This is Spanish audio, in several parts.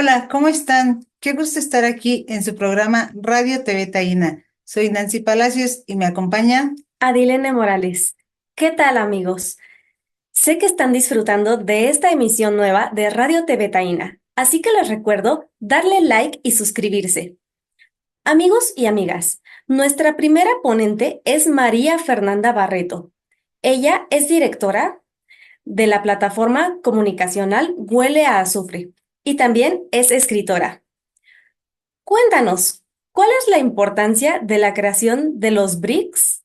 Hola, ¿cómo están? Qué gusto estar aquí en su programa Radio TV Taína. Soy Nancy Palacios y me acompaña. Adilene Morales. ¿Qué tal, amigos? Sé que están disfrutando de esta emisión nueva de Radio TV Taína, así que les recuerdo darle like y suscribirse. Amigos y amigas, nuestra primera ponente es María Fernanda Barreto. Ella es directora de la plataforma comunicacional Huele a Azufre y también es escritora. Cuéntanos, ¿cuál es la importancia de la creación de los BRICS?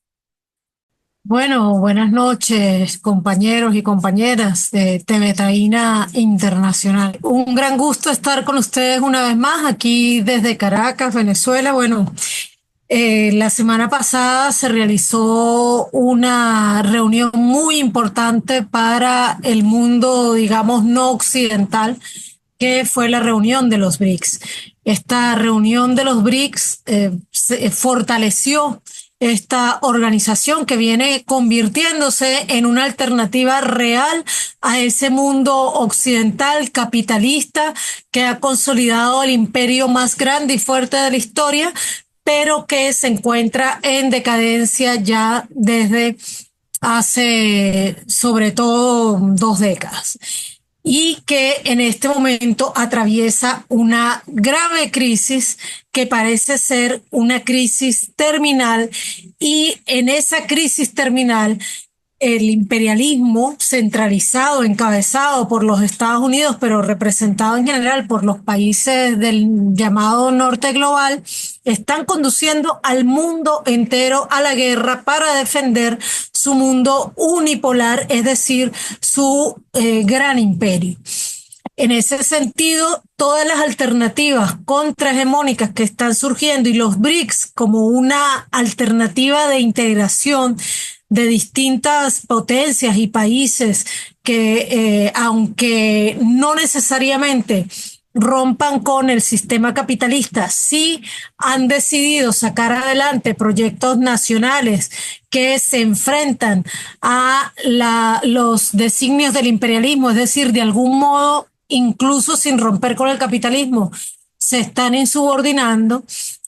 Bueno, buenas noches, compañeros y compañeras de TV Taína Internacional. Un gran gusto estar con ustedes una vez más aquí desde Caracas, Venezuela. Bueno, la semana pasada se realizó una reunión muy importante para el mundo, digamos, no occidental, que fue la reunión de los BRICS. Esta reunión de los BRICS se fortaleció esta organización que viene convirtiéndose en una alternativa real a ese mundo occidental capitalista que ha consolidado el imperio más grande y fuerte de la historia, pero que se encuentra en decadencia ya desde hace sobre todo 2 décadas y que en este momento atraviesa una grave crisis que parece ser una crisis terminal, y en esa crisis terminal el imperialismo centralizado, encabezado por los Estados Unidos, pero representado en general por los países del llamado norte global, están conduciendo al mundo entero a la guerra para defender su mundo unipolar, es decir, su gran imperio. En ese sentido, todas las alternativas contrahegemónicas que están surgiendo y los BRICS como una alternativa de integración de distintas potencias y países que, aunque no necesariamente rompan con el sistema capitalista, sí han decidido sacar adelante proyectos nacionales que se enfrentan a los designios del imperialismo, es decir, de algún modo, incluso sin romper con el capitalismo, se están insubordinando.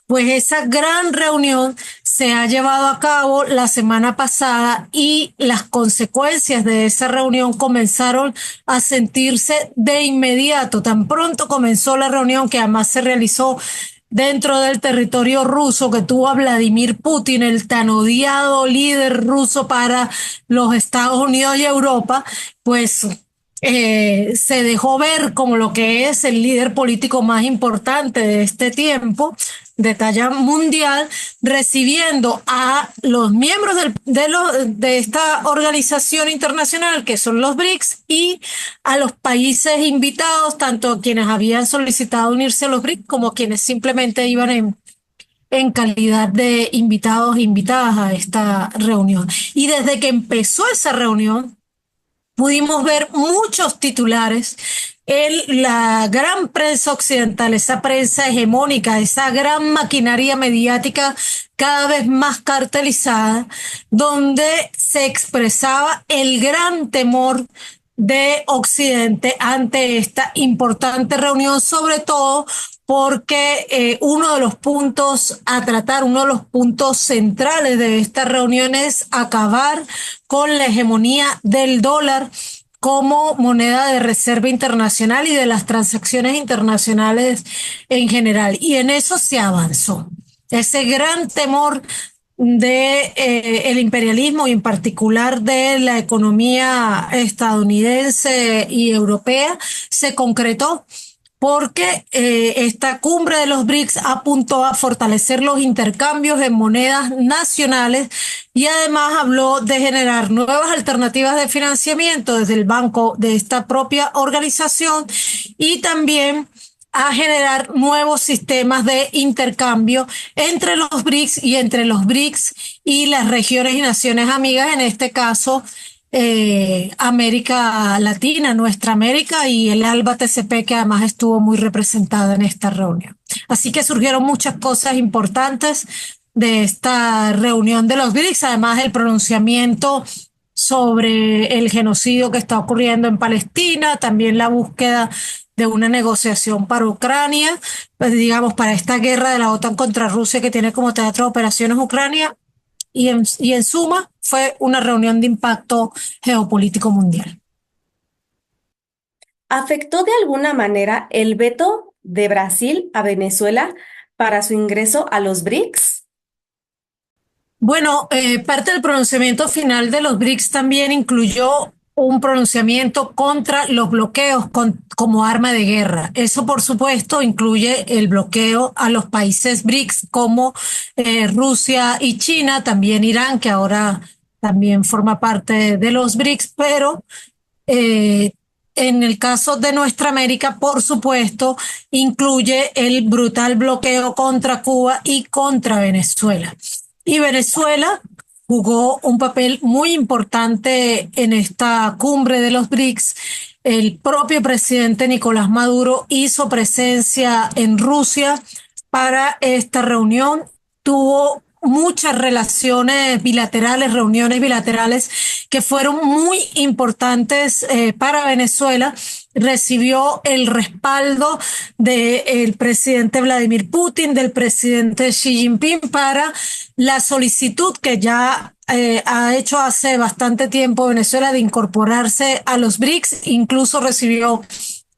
Pues esa gran reunión se ha llevado a cabo la semana pasada y las consecuencias de esa reunión comenzaron a sentirse de inmediato. Tan pronto comenzó la reunión, que además se realizó dentro del territorio ruso, que tuvo a Vladimir Putin, el tan odiado líder ruso para los Estados Unidos y Europa, pues se dejó ver como lo que es el líder político más importante de este tiempo, de talla mundial, recibiendo a los miembros de esta organización internacional, que son los BRICS, y a los países invitados, tanto quienes habían solicitado unirse a los BRICS como quienes simplemente iban en calidad de invitados e invitadas a esta reunión. Y desde que empezó esa reunión, pudimos ver muchos titulares en la gran prensa occidental, esa prensa hegemónica, esa gran maquinaria mediática cada vez más cartelizada, donde se expresaba el gran temor de Occidente ante esta importante reunión, sobre todo porque uno de los puntos a tratar, uno de los puntos centrales de esta reunión es acabar con la hegemonía del dólar como moneda de reserva internacional y de las transacciones internacionales en general. Y en eso se avanzó. Ese gran temor de el imperialismo y en particular de la economía estadounidense y europea se concretó porque esta cumbre de los BRICS apuntó a fortalecer los intercambios en monedas nacionales y además habló de generar nuevas alternativas de financiamiento desde el banco de esta propia organización y también a generar nuevos sistemas de intercambio entre los BRICS y entre los BRICS y las regiones y naciones amigas, en este caso América Latina, nuestra América, y el ALBA TCP, que además estuvo muy representada en esta reunión. Así que surgieron muchas cosas importantes de esta reunión de los BRICS, además el pronunciamiento sobre el genocidio que está ocurriendo en Palestina, también la búsqueda de una negociación para Ucrania, pues digamos, para esta guerra de la OTAN contra Rusia que tiene como teatro de operaciones Ucrania, y en suma fue una reunión de impacto geopolítico mundial. ¿Afectó de alguna manera el veto de Brasil a Venezuela para su ingreso a los BRICS? Bueno, parte del pronunciamiento final de los BRICS también incluyó un pronunciamiento contra los bloqueos como arma de guerra. Eso, por supuesto, incluye el bloqueo a los países BRICS como Rusia y China, también Irán, que ahora también forma parte de los BRICS, pero eh, en el caso de nuestra América, por supuesto, incluye el brutal bloqueo contra Cuba y contra Venezuela. Y Venezuela jugó un papel muy importante en esta cumbre de los BRICS. El propio presidente Nicolás Maduro hizo presencia en Rusia para esta reunión. Tuvo muchas relaciones bilaterales, reuniones bilaterales que fueron muy importantes para Venezuela. Recibió el respaldo del presidente Vladimir Putin, del presidente Xi Jinping para la solicitud que ya ha hecho hace bastante tiempo Venezuela de incorporarse a los BRICS. Incluso recibió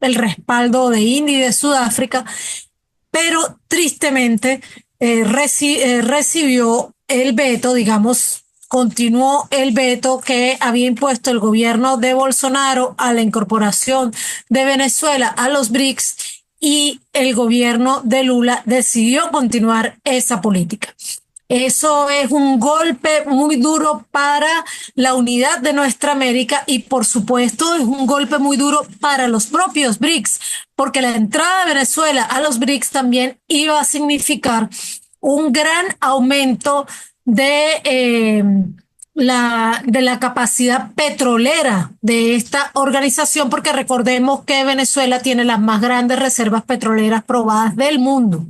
el respaldo de India y de Sudáfrica, pero tristemente recibió el veto, digamos, continuó el veto que había impuesto el gobierno de Bolsonaro a la incorporación de Venezuela a los BRICS, y el gobierno de Lula decidió continuar esa política. Eso es un golpe muy duro para la unidad de nuestra América, y por supuesto es un golpe muy duro para los propios BRICS, porque la entrada de Venezuela a los BRICS también iba a significar un gran aumento de la capacidad petrolera de esta organización, porque recordemos que Venezuela tiene las más grandes reservas petroleras probadas del mundo.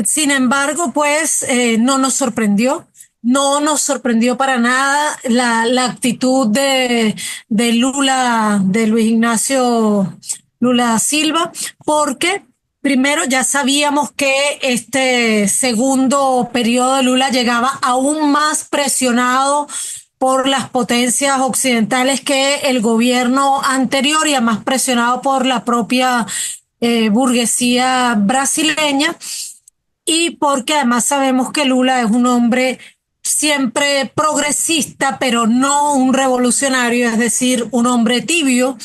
Sin embargo, pues no nos sorprendió. No nos sorprendió para nada la actitud de Lula, de Luis Ignacio Lula da Silva, porque primero ya sabíamos que este segundo periodo de Lula llegaba aún más presionado por las potencias occidentales que el gobierno anterior, y además presionado por la propia burguesía brasileña. Y porque además sabemos que Lula es un hombre siempre progresista, pero no un revolucionario, es decir, un hombre tibio,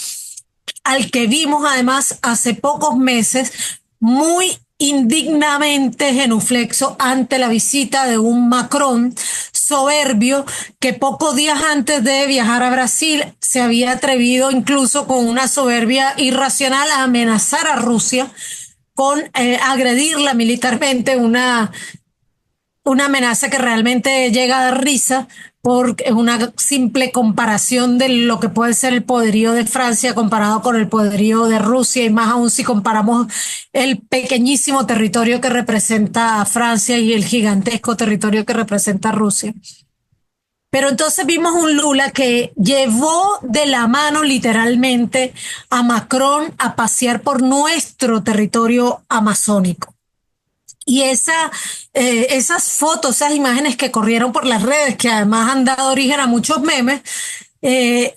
al que vimos además hace pocos meses muy indignamente genuflexo ante la visita de un Macron soberbio que pocos días antes de viajar a Brasil se había atrevido, incluso con una soberbia irracional, a amenazar a Rusia con agredirla militarmente, una amenaza que realmente llega a dar risa por una simple comparación de lo que puede ser el poderío de Francia comparado con el poderío de Rusia, y más aún si comparamos el pequeñísimo territorio que representa Francia y el gigantesco territorio que representa Rusia. Pero entonces vimos un Lula que llevó de la mano literalmente a Macron a pasear por nuestro territorio amazónico. Y esas fotos, esas imágenes que corrieron por las redes, que además han dado origen a muchos memes,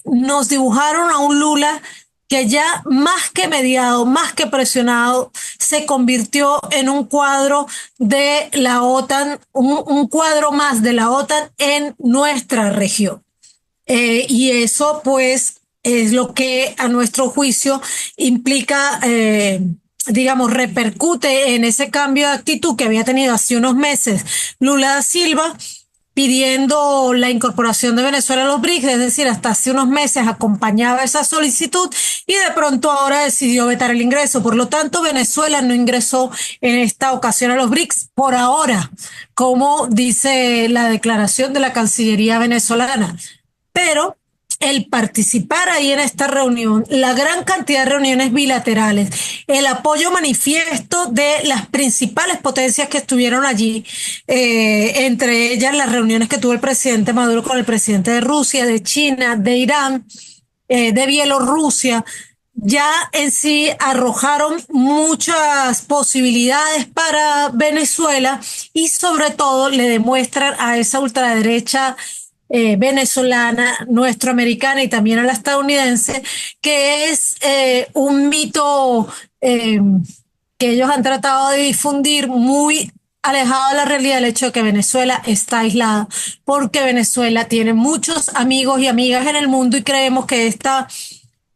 nos dibujaron a un Lula que ya más que mediado, más que presionado, se convirtió en un cuadro de la OTAN, un cuadro más de la OTAN en nuestra región. Y eso pues es lo que a nuestro juicio implica, digamos, repercute en ese cambio de actitud que había tenido hace unos meses Lula da Silva, pidiendo la incorporación de Venezuela a los BRICS, es decir, hasta hace unos meses acompañaba esa solicitud y de pronto ahora decidió vetar el ingreso. Por lo tanto, Venezuela no ingresó en esta ocasión a los BRICS por ahora, como dice la declaración de la Cancillería venezolana. Pero el participar ahí en esta reunión, la gran cantidad de reuniones bilaterales, el apoyo manifiesto de las principales potencias que estuvieron allí, entre ellas las reuniones que tuvo el presidente Maduro con el presidente de Rusia, de China, de Irán, de Bielorrusia, ya en sí arrojaron muchas posibilidades para Venezuela y sobre todo le demuestran a esa ultraderecha venezolana, nuestroamericana y también a la estadounidense, que es un mito que ellos han tratado de difundir muy alejado de la realidad, el hecho de que Venezuela está aislada, porque Venezuela tiene muchos amigos y amigas en el mundo y creemos que esta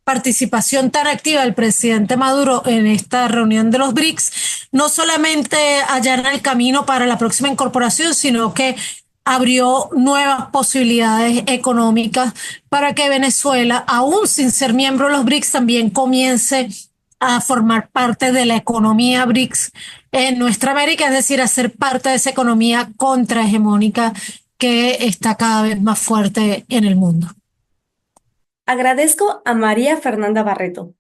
participación tan activa del presidente Maduro en esta reunión de los BRICS no solamente allana el camino para la próxima incorporación, sino que abrió nuevas posibilidades económicas para que Venezuela, aún sin ser miembro de los BRICS, también comience a formar parte de la economía BRICS en nuestra América, es decir, a ser parte de esa economía contrahegemónica que está cada vez más fuerte en el mundo. Agradezco a María Fernanda Barreto.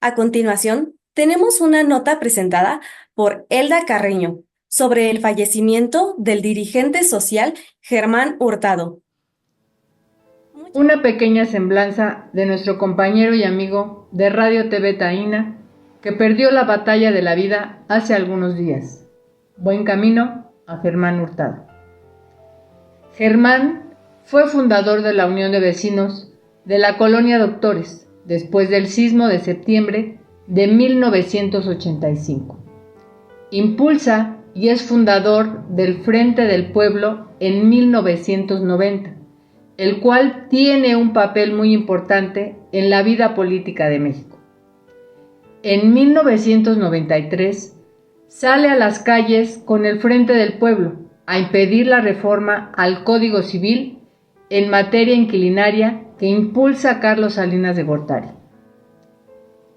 A continuación, tenemos una nota presentada por Elda Carreño sobre el fallecimiento del dirigente social Germán Hurtado. Una pequeña semblanza de nuestro compañero y amigo de Radio TV Taína, que perdió la batalla de la vida hace algunos días. Buen camino a Germán Hurtado. Germán fue fundador de la Unión de Vecinos de la Colonia Doctores, después del sismo de septiembre de 1985. Impulsa y es fundador del Frente del Pueblo en 1990, el cual tiene un papel muy importante en la vida política de México. En 1993 sale a las calles con el Frente del Pueblo a impedir la reforma al Código Civil en materia inquilinaria que impulsa Carlos Salinas de Gortari.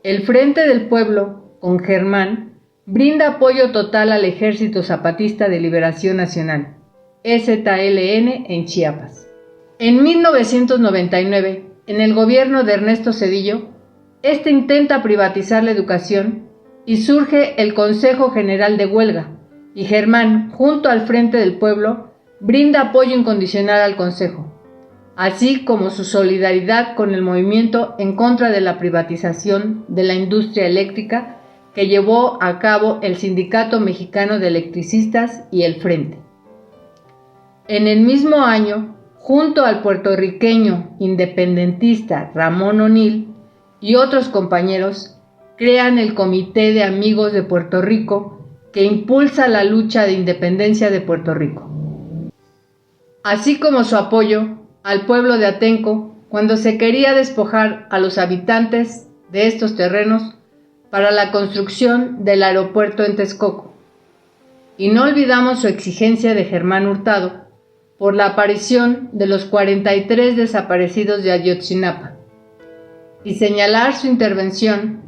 El Frente del Pueblo, con Germán, brinda apoyo total al Ejército Zapatista de Liberación Nacional, EZLN, en Chiapas. En 1999, en el gobierno de Ernesto Zedillo, este intenta privatizar la educación y surge el Consejo General de Huelga, y Germán, junto al Frente del Pueblo, brinda apoyo incondicional al Consejo, así como su solidaridad con el movimiento en contra de la privatización de la industria eléctrica que llevó a cabo el Sindicato Mexicano de Electricistas y el Frente. En el mismo año, junto al puertorriqueño independentista Ramón O'Neill y otros compañeros, crean el Comité de Amigos de Puerto Rico que impulsa la lucha de independencia de Puerto Rico, así como su apoyo al pueblo de Atenco cuando se quería despojar a los habitantes de estos terrenos para la construcción del aeropuerto en Texcoco. Y no olvidamos su exigencia de Germán Hurtado por la aparición de los 43 desaparecidos de Ayotzinapa y señalar su intervención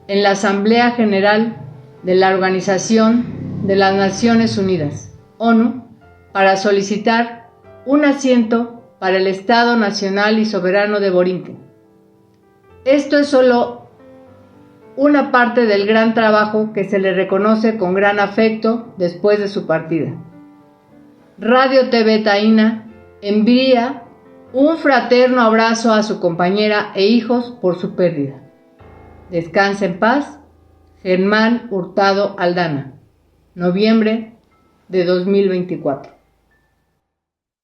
en la Asamblea General de la Organización de las Naciones Unidas, ONU, para solicitar un asiento para el Estado Nacional y Soberano de Borinquen. Esto es solo una parte del gran trabajo que se le reconoce con gran afecto después de su partida. Radio TV Taína envía un fraterno abrazo a su compañera e hijos por su pérdida. Descansa en paz, Germán Hurtado Aldana, noviembre de 2024.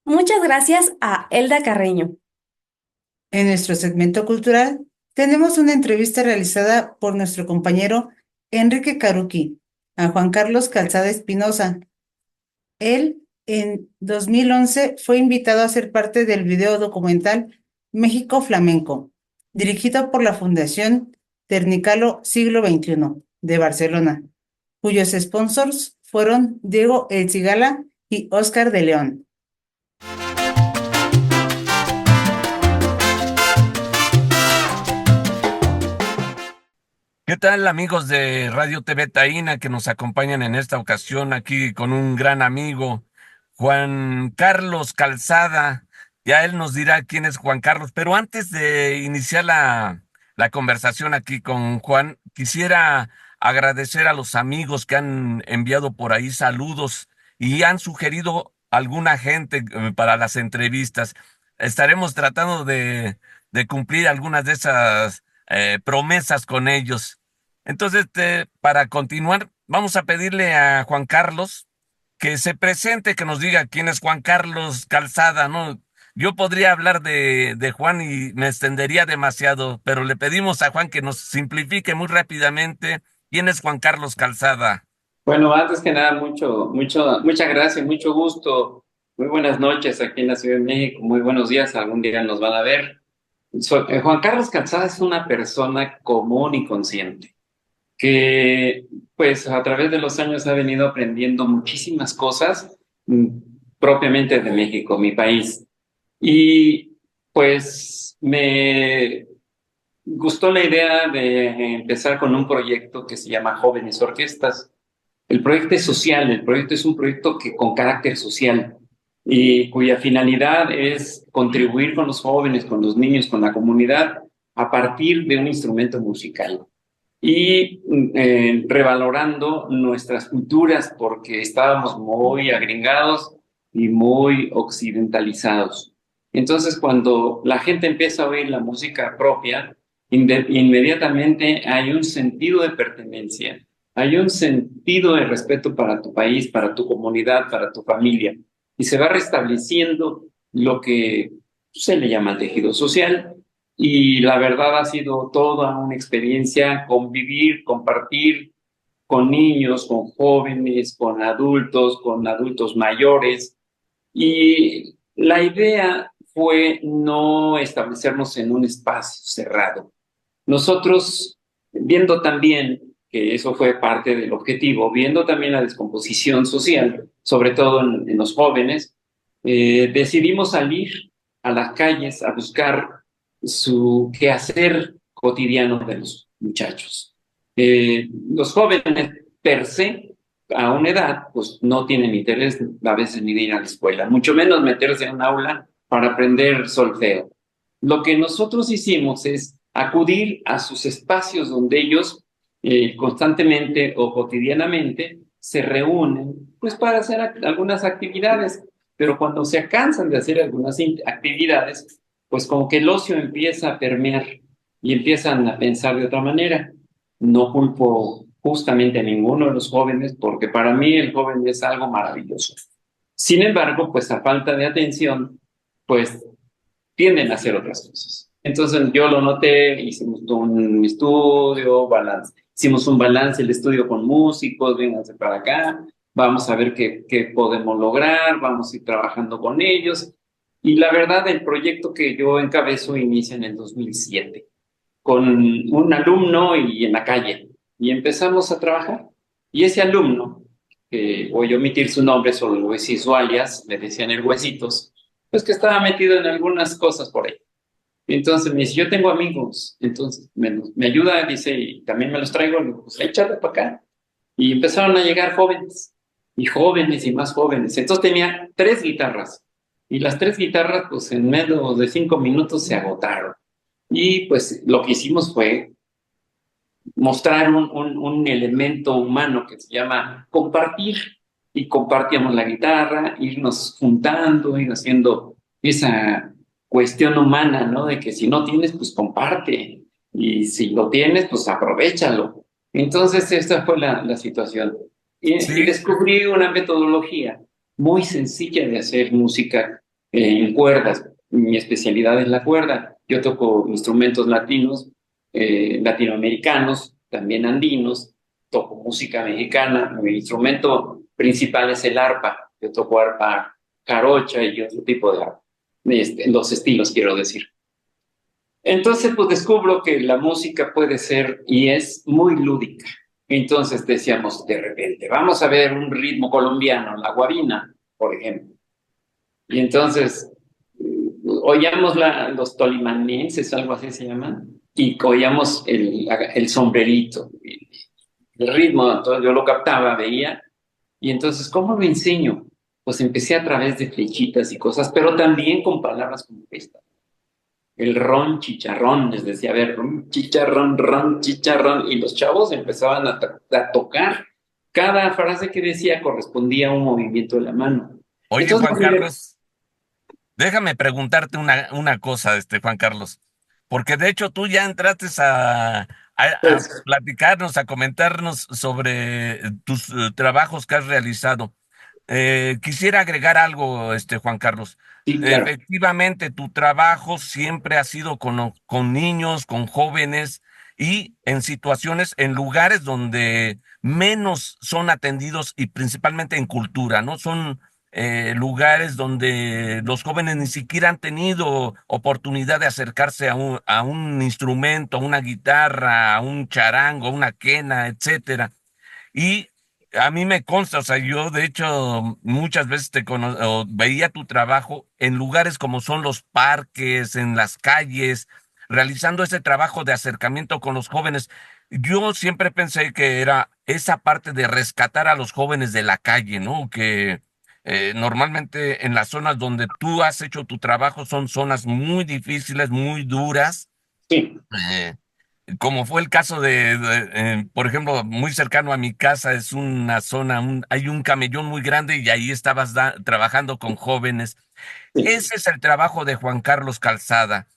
Muchas gracias a Elda Carreño. En nuestro segmento cultural tenemos una entrevista realizada por nuestro compañero Enrique Caruqui a Juan Carlos Calzada Espinosa. Él, en 2011, fue invitado a ser parte del video documental México Flamenco, dirigido por la Fundación Ternicalo Siglo XXI de Barcelona, cuyos sponsors fueron Diego El Cigala y Óscar de León. ¿Qué tal, amigos de Radio TV Taína que nos acompañan en esta ocasión aquí con un gran amigo, Juan Carlos Calzada? Ya él nos dirá quién es Juan Carlos, pero antes de iniciar la conversación aquí con Juan, quisiera agradecer a los amigos que han enviado por ahí saludos y han sugerido alguna gente para las entrevistas. Estaremos tratando de cumplir algunas de esas promesas con ellos. Entonces, para continuar, vamos a pedirle a Juan Carlos que se presente, que nos diga quién es Juan Carlos Calzada, ¿no? Yo podría hablar de Juan y me extendería demasiado, pero le pedimos a Juan que nos simplifique muy rápidamente quién es Juan Carlos Calzada. Bueno, antes que nada, muchas gracias, mucho gusto. Muy buenas noches aquí en la Ciudad de México. Muy buenos días, algún día nos van a ver. Juan Carlos Calzada es una persona común y consciente, que pues a través de los años ha venido aprendiendo muchísimas cosas propiamente de México, mi país. Y pues me gustó la idea de empezar con un proyecto que se llama Jóvenes Orquestas. El proyecto es social, el proyecto es un proyecto con carácter social y cuya finalidad es contribuir con los jóvenes, con los niños, con la comunidad a partir de un instrumento musical y revalorando nuestras culturas porque estábamos muy agringados y muy occidentalizados. Entonces, cuando la gente empieza a oír la música propia, inmediatamente hay un sentido de pertenencia, hay un sentido de respeto para tu país, para tu comunidad, para tu familia, y se va restableciendo lo que se le llama el tejido social. Y la verdad ha sido toda una experiencia convivir, compartir con niños, con jóvenes, con adultos mayores. Y la idea fue no establecernos en un espacio cerrado. Nosotros, viendo también que eso fue parte del objetivo, viendo también la descomposición social, sobre todo en los jóvenes, decidimos salir a las calles a buscar su quehacer cotidiano de los muchachos. Los jóvenes per se, a una edad, pues no tienen interés a veces ni de ir a la escuela, mucho menos meterse en un aula para aprender solfeo. Lo que nosotros hicimos es acudir a sus espacios donde ellos constantemente o cotidianamente se reúnen pues para hacer algunas actividades, pero cuando se cansan de hacer algunas actividades, pues como que el ocio empieza a permear y empiezan a pensar de otra manera. No culpo justamente a ninguno de los jóvenes porque para mí el joven es algo maravilloso. Sin embargo, pues a falta de atención, pues tienden a hacer otras cosas. Entonces yo lo noté, hicimos un estudio, hicimos un balance, el estudio con músicos, vénganse para acá, vamos a ver qué podemos lograr, vamos a ir trabajando con ellos. Y la verdad, el proyecto que yo encabezo inicia en el 2007, con un alumno y en la calle, y empezamos a trabajar. Y ese alumno, voy a omitir su nombre, solo voy a decir su alias, le decían el Huesitos, pues que estaba metido en algunas cosas por ahí. Entonces me dice, yo tengo amigos, entonces me ayuda, dice, y también me los traigo, le digo, pues échale para acá. Y empezaron a llegar jóvenes, y jóvenes y más jóvenes. Entonces tenía 3 guitarras, y las 3 guitarras, pues en menos de 5 minutos se agotaron. Y pues lo que hicimos fue mostrar un elemento humano que se llama compartir, y compartíamos la guitarra, irnos juntando, ir haciendo esa cuestión humana, ¿no? De que si no tienes, pues comparte, y si lo tienes, pues aprovéchalo. Entonces esta fue la situación. Sí. Y descubrí una metodología muy sencilla de hacer música en cuerdas. Mi especialidad es la cuerda. Yo toco instrumentos latinos, latinoamericanos, también andinos, toco música mexicana. Mi instrumento principal es el arpa. Yo toco arpa jarocha y otro tipo de arpa. Los estilos, quiero decir. Entonces, pues descubro que la música puede ser y es muy lúdica. Entonces decíamos de repente, vamos a ver un ritmo colombiano, la guabina, por ejemplo. Y entonces oíamos los tolimanenses, algo así se llaman, y oíamos el sombrerito, el ritmo, entonces yo lo captaba, veía, y entonces, ¿cómo lo enseño? Pues empecé a través de flechitas y cosas, pero también con palabras como esta. El ron, chicharrón, les decía, a ver, ron, chicharrón, y los chavos empezaban a tocar. Cada frase que decía correspondía a un movimiento de la mano. Oye, Entonces, Juan Carlos, déjame preguntarte una cosa, Juan Carlos, porque de hecho tú ya entraste a Pues, platicarnos, a comentarnos sobre tus trabajos que has realizado. Quisiera agregar algo, Juan Carlos. sí, claro. Efectivamente, tu trabajo siempre ha sido con niños, con jóvenes y en situaciones, en lugares donde menos son atendidos y principalmente en cultura, ¿no? Son lugares donde los jóvenes ni siquiera han tenido oportunidad de acercarse a un instrumento, a una guitarra, a un charango, a una quena, etcétera. Y a mí me consta, o sea, yo de hecho muchas veces o veía tu trabajo en lugares como son los parques, en las calles, realizando ese trabajo de acercamiento con los jóvenes. Yo siempre pensé que era esa parte de rescatar a los jóvenes de la calle, ¿no? Que normalmente en las zonas donde tú has hecho tu trabajo son zonas muy difíciles, muy duras. Sí. eh, Como fue el caso por ejemplo, muy cercano a mi casa, es una zona, hay un camellón muy grande y ahí estabas trabajando con jóvenes. Sí, Ese es el trabajo de Juan Carlos Calzada,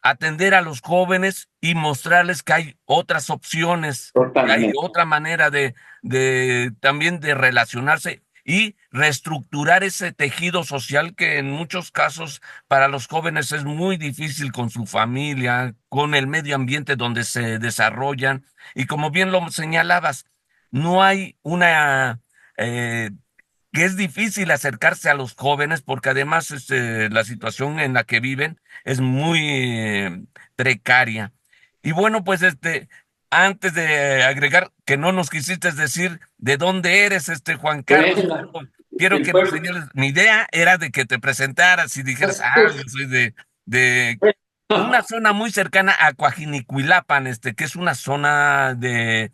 atender a los jóvenes y mostrarles que hay otras opciones, que hay totalmente. otra manera de también de relacionarse y reestructurar ese tejido social que en muchos casos para los jóvenes es muy difícil con su familia, con el medio ambiente donde se desarrollan. Y como bien lo señalabas, no hay eh, que es difícil acercarse a los jóvenes porque además la situación en la que viven es muy precaria. Y bueno, pues antes de agregar que no nos quisiste decir de dónde eres, Juan Carlos, Bueno, quiero el que nos pueblo. señales. Mi idea era de que te presentaras y dijeras, yo soy de una zona muy cercana a Coajinicuilapan, que es una zona de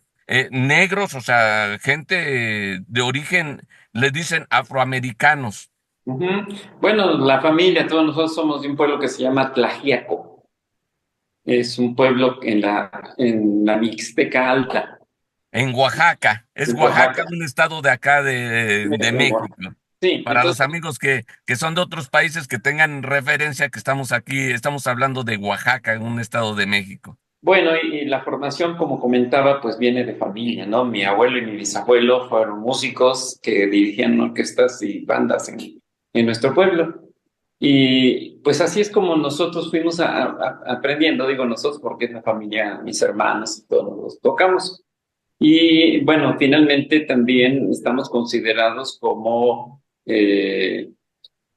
negros, o sea, gente de origen, le dicen afroamericanos. Ujú. Bueno, la familia, todos nosotros somos de un pueblo que se llama Tlaxiaco. Es un pueblo en la Mixteca Alta, En Oaxaca, es en Oaxaca, Oaxaca. un estado de acá de En México. Oaxaca. Sí, Para los entonces, amigos que son de otros países que tengan referencia que estamos aquí, estamos hablando de Oaxaca, en un estado de México. bueno, y la formación, como comentaba, pues viene de familia, ¿no? Mi abuelo y mi bisabuelo fueron músicos que dirigían orquestas y bandas en nuestro pueblo. Y pues así es como nosotros fuimos aprendiendo, digo nosotros porque es la familia, mis hermanos y todos los tocamos. Y bueno, finalmente también estamos considerados como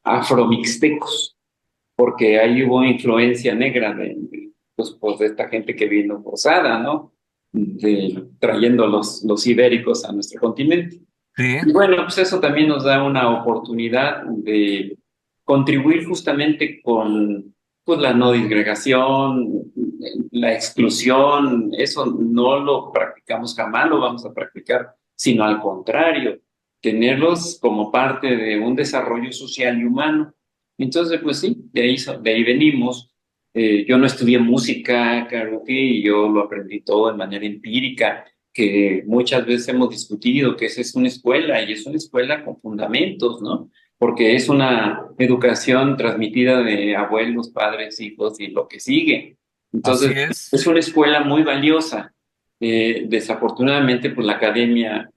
afromixtecos, porque ahí hubo influencia negra pues, de esta gente que vino posada, ¿no? Trayendo los ibéricos a nuestro continente. Sí, Y bueno, pues eso también nos da una oportunidad de contribuir justamente con pues, la no disgregación, la exclusión, eso no lo practicamos jamás, lo vamos a practicar, sino al contrario, tenerlos como parte de un desarrollo social y humano. Entonces, pues sí, de ahí venimos. Yo no estudié música, claro que, y yo lo aprendí todo de manera empírica que muchas veces hemos discutido que esa es una escuela y es una escuela con fundamentos, ¿no? Porque es una educación transmitida de abuelos, padres, hijos y lo que sigue. así Entonces, es. es una escuela muy valiosa. Desafortunadamente, pues la academia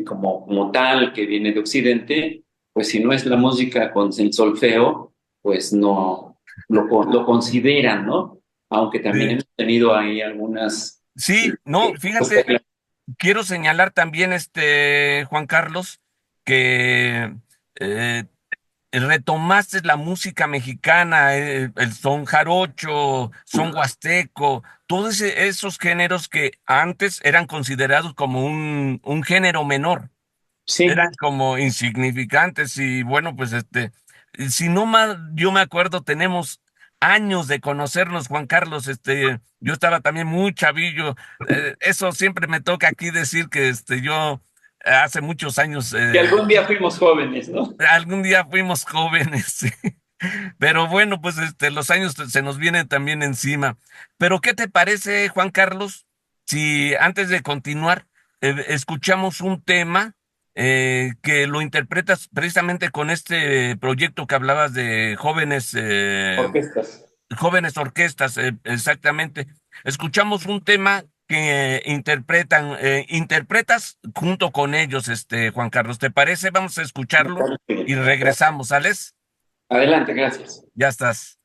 como tal que viene de Occidente, pues si no es la música con el solfeo, pues no lo consideran, ¿no? Aunque también Sí, hemos tenido ahí algunas sí, no, fíjate, quiero señalar también, Juan Carlos, que eh, retomaste la música mexicana, el son jarocho, son huasteco, todos esos géneros que antes eran considerados como un género menor, Sí, eran como insignificantes y bueno, pues si no mal yo me acuerdo, tenemos años de conocernos, Juan Carlos, yo estaba también muy chavillo, eso siempre me toca aquí decir que yo hace muchos años que algún día fuimos jóvenes, ¿no? algún día fuimos jóvenes, sí. Pero bueno, pues los años se nos vienen también encima. Pero ¿qué te parece, Juan Carlos, si antes de continuar escuchamos un tema que lo interpretas precisamente con este proyecto que hablabas de jóvenes Orquestas. jóvenes orquestas, exactamente. Escuchamos un tema que interpretas junto con ellos, Juan Carlos. ¿Te parece? Vamos a Me escucharlo parece. y regresamos, ¿sales? Adelante, gracias. Ya estás.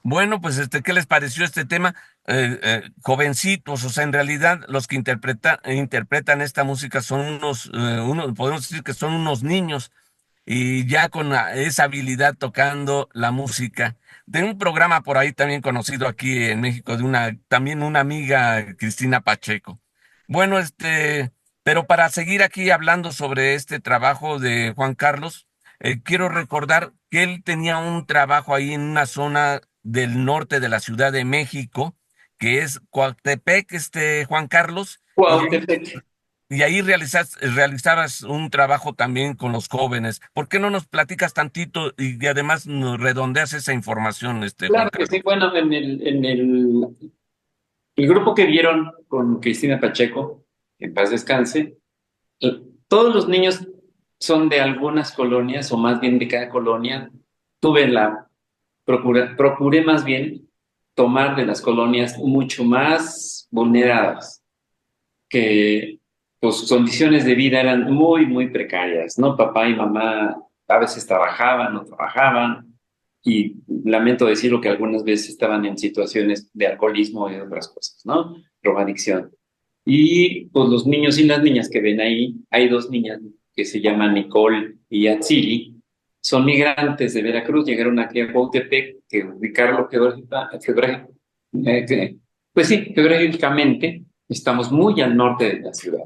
Bueno, pues ¿qué les pareció este tema? Jovencitos, o sea, en realidad los que interpretan esta música son podemos decir que son unos niños y ya con esa habilidad tocando la música. De un programa por ahí también conocido aquí en México, también una amiga, Cristina Pacheco. Bueno, pero para seguir aquí hablando sobre este trabajo de Juan Carlos, quiero recordar que él tenía un trabajo ahí en una zona del norte de la Ciudad de México, que es Coatepec, Juan Carlos, Cuautepec. y ahí realizabas un trabajo también con los jóvenes. ¿Por qué no nos platicas tantito y además nos redondeas esa información, Juan Claro que sí, Carlos? bueno, el grupo que vieron con Cristina Pacheco, que en paz descanse, todos los niños son de algunas colonias, o más bien de cada colonia. Tuve la, procuré más bien tomar de las colonias mucho más vulneradas, que pues sus condiciones de vida eran muy, muy precarias, ¿no? Papá y mamá a veces trabajaban, no trabajaban, y lamento decirlo que algunas veces estaban en situaciones de alcoholismo y otras cosas, ¿no? Drogadicción. Y pues los niños y las niñas que ven ahí, hay dos niñas que se llaman Nicole y Atsili, son migrantes de Veracruz, llegaron aquí a Cuautepec, que ubicarlo pues sí, geográficamente estamos muy al norte de la ciudad.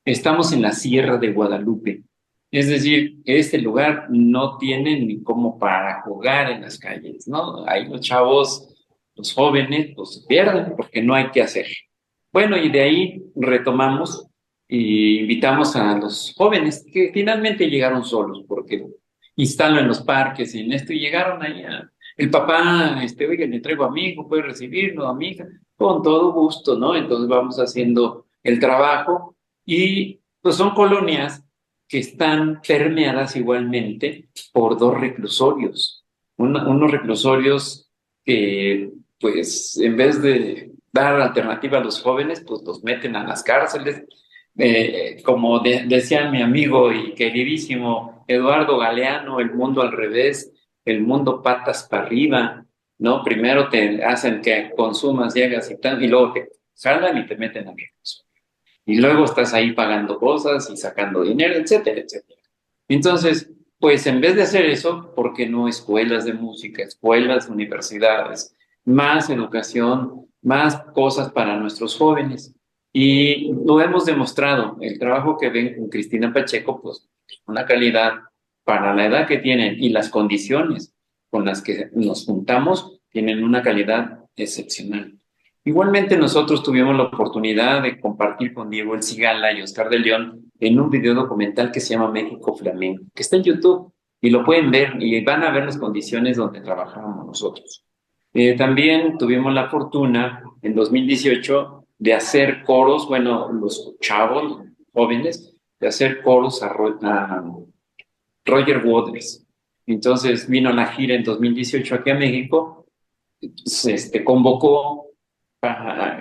Estamos en la Sierra de Guadalupe. Es decir, este lugar no tiene ni como para jugar en las calles, ¿no? Ahí los chavos, los jóvenes, pues se pierden porque no hay que hacer. Bueno, y de ahí retomamos y invitamos a los jóvenes que finalmente llegaron solos, porque instalan en los parques y en esto, y llegaron ahí el papá, oiga, le traigo amigo, puede recibirlo, amiga, con todo gusto, ¿no? Entonces vamos haciendo el trabajo y pues son colonias que están permeadas igualmente por dos reclusorios, unos reclusorios que pues en vez de dar alternativa a los jóvenes, pues los meten a las cárceles. Como decía mi amigo y queridísimo Eduardo Galeano, el mundo al revés, el mundo patas para arriba, ¿no? Primero te hacen que consumas, llegas y tal, y luego te jalan y te meten a reclusorio. Y luego estás ahí pagando cosas y sacando dinero, etcétera, etcétera. Entonces, pues en vez de hacer eso, ¿por qué no escuelas de música, escuelas, universidades, más educación, más cosas para nuestros jóvenes? Y lo hemos demostrado, el trabajo que ven con Cristina Pacheco, pues una calidad para la edad que tienen y las condiciones con las que nos juntamos, tienen una calidad excepcional. Igualmente nosotros tuvimos la oportunidad de compartir con Diego El Cigala y Oscar de León en un video documental que se llama México Flamenco, que está en YouTube y lo pueden ver y van a ver las condiciones donde trabajábamos nosotros. También tuvimos la fortuna en 2018 de hacer coros, bueno, los chavos, los jóvenes, de hacer coros a Roger Waters. Entonces vino a la gira en 2018 aquí a México, convocó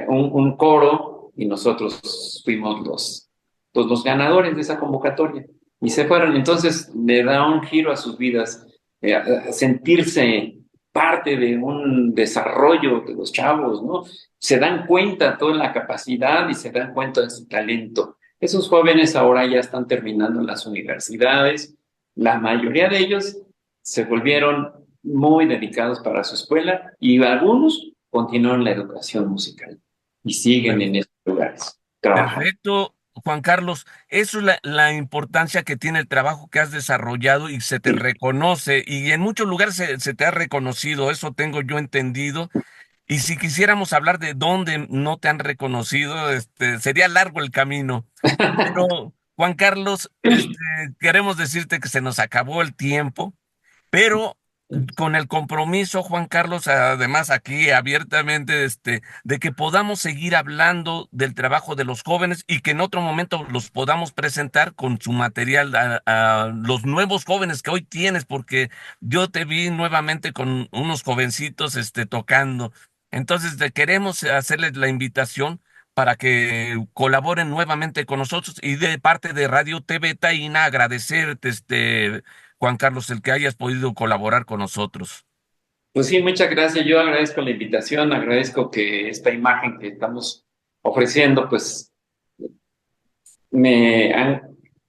un coro y nosotros fuimos los ganadores de esa convocatoria y se fueron. Entonces le da un giro a sus vidas, a sentirse parte de un desarrollo de los chavos, ¿no? Se dan cuenta toda la capacidad y se dan cuenta de su talento. Esos jóvenes ahora ya están terminando las universidades, la mayoría de ellos se volvieron muy dedicados para su escuela y algunos continúan la educación musical y siguen en estos lugares, trabajan. Perfecto, Juan Carlos. Eso es la importancia que tiene el trabajo que has desarrollado y se te Sí. reconoce y en muchos lugares se te ha reconocido, eso tengo yo entendido. Y si quisiéramos hablar de dónde no te han reconocido, sería largo el camino. Pero, Juan Carlos, queremos decirte que se nos acabó el tiempo. Pero con el compromiso, Juan Carlos, además aquí abiertamente, de que podamos seguir hablando del trabajo de los jóvenes y que en otro momento los podamos presentar con su material a los nuevos jóvenes que hoy tienes, porque yo te vi nuevamente con unos jovencitos, tocando. Entonces, te queremos hacerles la invitación para que colaboren nuevamente con nosotros y de parte de Radio TV Taína agradecerte, Juan Carlos, el que hayas podido colaborar con nosotros. Pues sí, muchas gracias. Yo agradezco la invitación, agradezco que esta imagen que estamos ofreciendo, pues me han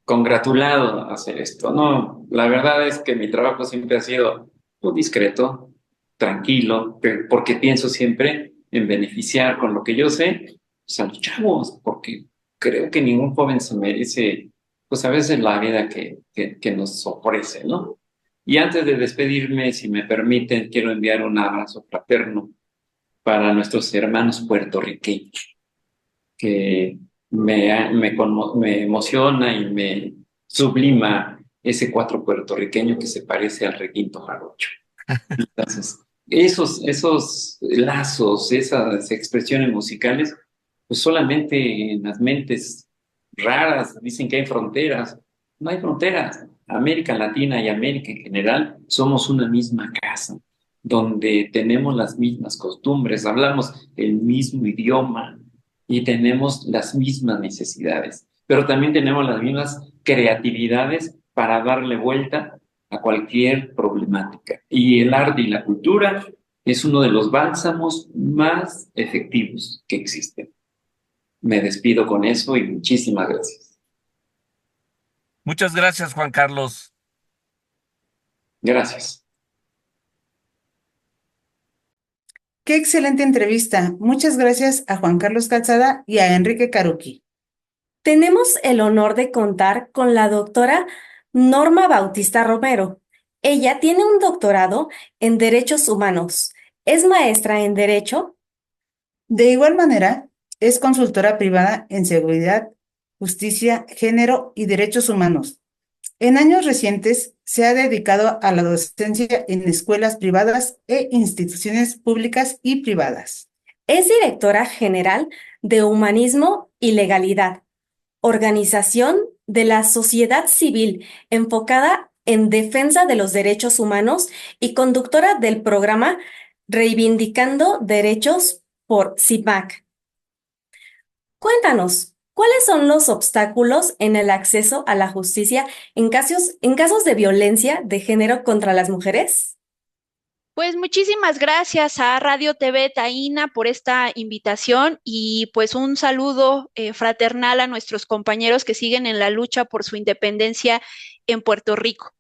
congratulado hacer esto. No, la verdad es que mi trabajo siempre ha sido muy discreto, tranquilo, porque pienso siempre en beneficiar con lo que yo sé, pues, a los chavos, porque creo que ningún joven se merece, pues a veces la vida que nos ofrece, ¿no? Y antes de despedirme, si me permiten, quiero enviar un abrazo fraterno para nuestros hermanos puertorriqueños, que me emociona y me sublima ese cuatro puertorriqueño que se parece al requinto jarocho. Entonces, esos lazos, esas expresiones musicales, pues solamente en las mentes raras dicen que hay fronteras. No hay fronteras. América Latina y América en general somos una misma casa, donde tenemos las mismas costumbres, hablamos el mismo idioma y tenemos las mismas necesidades, pero también tenemos las mismas creatividades para darle vuelta a cualquier problemática. Y el arte y la cultura es uno de los bálsamos más efectivos que existen. Me despido con eso y muchísimas gracias. Muchas gracias, Juan Carlos. Gracias. Qué excelente entrevista. Muchas gracias a Juan Carlos Calzada y a Enrique Caruqui. Tenemos el honor de contar con la doctora Norma Bautista Romero. Ella tiene un doctorado en Derechos Humanos. Es maestra en Derecho. De igual manera, es consultora privada en seguridad, justicia, género y derechos humanos. En años recientes se ha dedicado a la docencia en escuelas privadas e instituciones públicas y privadas. Es directora general de Humanismo y Legalidad, organización de la sociedad civil enfocada en defensa de los derechos humanos y conductora del programa Reivindicando Derechos por CIPAC. Cuéntanos, ¿cuáles son los obstáculos en el acceso a la justicia en casos de violencia de género contra las mujeres? Pues muchísimas gracias a Radio TV Taína por esta invitación y pues un saludo fraternal a nuestros compañeros que siguen en la lucha por su independencia en Puerto Rico.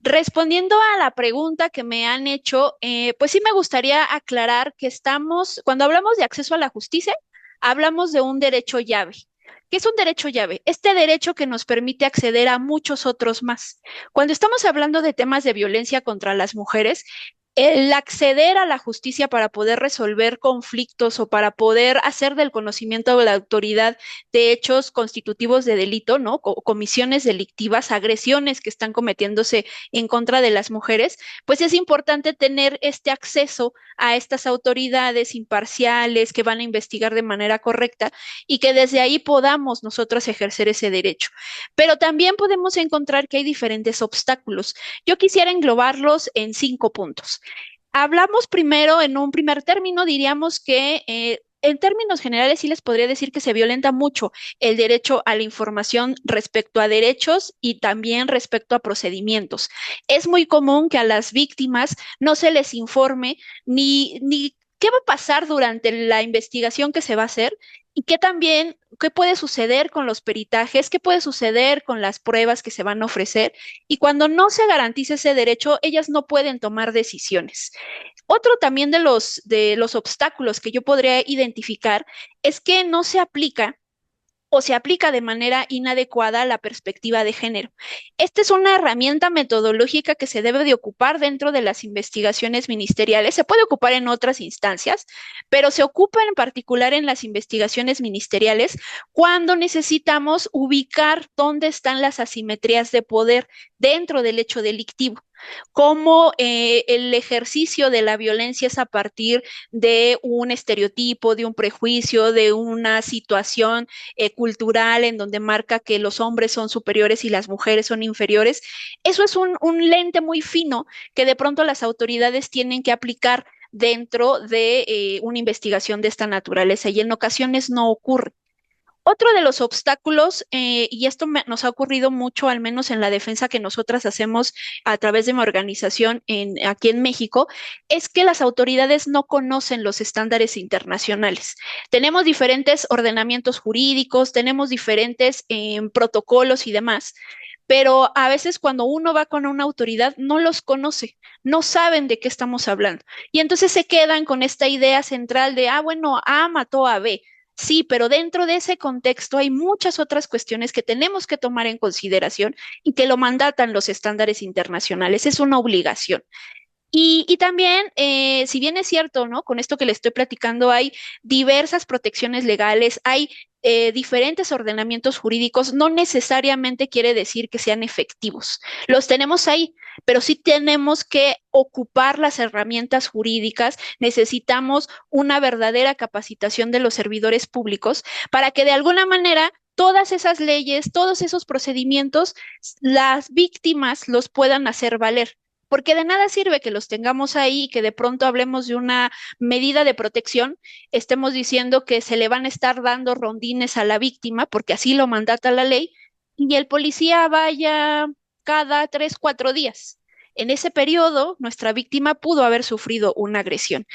Respondiendo a la pregunta que me han hecho, pues sí me gustaría aclarar que cuando hablamos de acceso a la justicia, hablamos de un derecho llave. ¿Qué es un derecho llave? Este derecho que nos permite acceder a muchos otros más. Cuando estamos hablando de temas de violencia contra las mujeres, el acceder a la justicia para poder resolver conflictos o para poder hacer del conocimiento de la autoridad de hechos constitutivos de delito, ¿no? Comisiones delictivas, agresiones que están cometiéndose en contra de las mujeres, pues es importante tener este acceso a estas autoridades imparciales que van a investigar de manera correcta y que desde ahí podamos nosotros ejercer ese derecho. Pero también podemos encontrar que hay diferentes obstáculos. Yo quisiera englobarlos en 5 puntos. Hablamos primero, en un primer término, diríamos que en términos generales sí les podría decir que se violenta mucho el derecho a la información respecto a derechos y también respecto a procedimientos. Es muy común que a las víctimas no se les informe ni qué va a pasar durante la investigación que se va a hacer y qué puede suceder con los peritajes, qué puede suceder con las pruebas que se van a ofrecer. Y cuando no se garantiza ese derecho, ellas no pueden tomar decisiones. Otro también de los obstáculos que yo podría identificar es que no se aplica o se aplica de manera inadecuada la perspectiva de género. Esta es una herramienta metodológica que se debe de ocupar dentro de las investigaciones ministeriales. Se puede ocupar en otras instancias, pero se ocupa en particular en las investigaciones ministeriales cuando necesitamos ubicar dónde están las asimetrías de poder dentro del hecho delictivo. Cómo el ejercicio de la violencia es a partir de un estereotipo, de un prejuicio, de una situación cultural en donde marca que los hombres son superiores y las mujeres son inferiores. Eso es un lente muy fino que de pronto las autoridades tienen que aplicar dentro de una investigación de esta naturaleza y en ocasiones no ocurre. Otro de los obstáculos, y esto nos ha ocurrido mucho, al menos en la defensa que nosotras hacemos a través de mi organización aquí en México, es que las autoridades no conocen los estándares internacionales. Tenemos diferentes ordenamientos jurídicos, tenemos diferentes protocolos y demás, pero a veces cuando uno va con una autoridad no los conoce, no saben de qué estamos hablando. Y entonces se quedan con esta idea central de, bueno, A mató a B. Sí, pero dentro de ese contexto hay muchas otras cuestiones que tenemos que tomar en consideración y que lo mandatan los estándares internacionales. Es una obligación. Y también, si bien es cierto, ¿no? Con esto que le estoy platicando, hay diversas protecciones legales, hay diferentes ordenamientos jurídicos, no necesariamente quiere decir que sean efectivos. Los tenemos ahí, pero sí tenemos que ocupar las herramientas jurídicas, necesitamos una verdadera capacitación de los servidores públicos para que de alguna manera todas esas leyes, todos esos procedimientos, las víctimas los puedan hacer valer. Porque de nada sirve que los tengamos ahí y que de pronto hablemos de una medida de protección, estemos diciendo que se le van a estar dando rondines a la víctima, porque así lo mandata la ley, y el policía vaya cada 3, 4 días. En ese periodo, nuestra víctima pudo haber sufrido una agresión.